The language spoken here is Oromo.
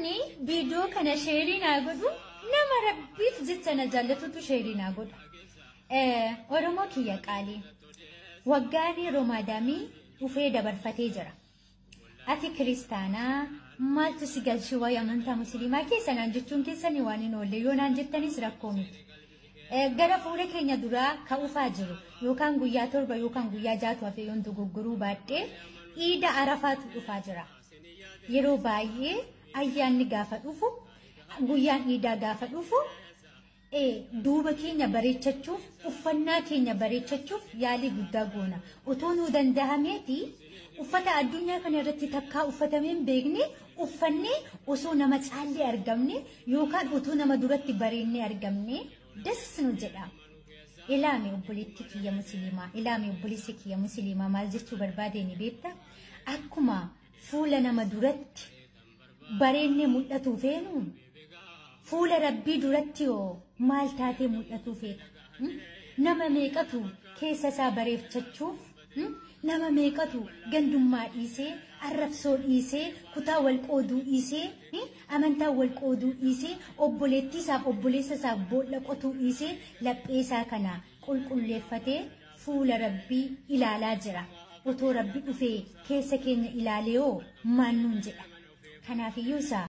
namni viidiyoo kana sheerii naa godhu nama rabbiif jecha na jaallatutu sheerii naa godha. Oromoo kiyya qaalii waggaanii Roomaadaamii dhufee dabarfatee jira. Ati kiristaanaa maaltu si galchi waa'ee amantaa musliimaa keessa naan jechuun keessanii waan hin oolle yoo naan jettanis rakkoo miti. Gara fuula keenya duraa ka'uufaa jiru yookaan guyyaa 7 yookaan guyyaa 6 hafee yoon dogoggoruu baadhee Iida Arafaatu dhufaa jira. Yeroo baay'ee ayyaanni gaafa dhufu guyyaan Iidaa gaafa dhufu duuba keenya bareechachuuf uffannaa keenya bareechachuuf yaalii guddaa goona. Otoo nuu danda'ameeti uffata addunyaa kana irratti takkaa uffatamee hin beekne uffannee osoo nama caallee argamne yookaan otoo nama duratti bareennee argamne das nu jedha. Ilaami obboleetti kiyya musliimaa, ilaami obboleessi kiyya musliimaa maal jechuu barbaade ni beekta? Akkuma fuula nama duratti bareennee mul'atu feenu fuula Rabbii duratti yoo maal taatee mul'atu feeta? Nama meeqatu keessa isaa bareechachuuf nama meeqatu gandummaa dhiisee arrabsoo dhiisee kutaa wal qooduu dhiisee amantaa wal qooduu dhiisee obboleettiisaaf obboleessasaaf boolla qotuu dhiisee lapheesaa kana qulqulleeffatee fuula Rabbii ilaalaa jira. Otoo Rabbi dhufee keessa keenya ilaalee yoo maal nuun jedha? Kanaafiyyuu isaa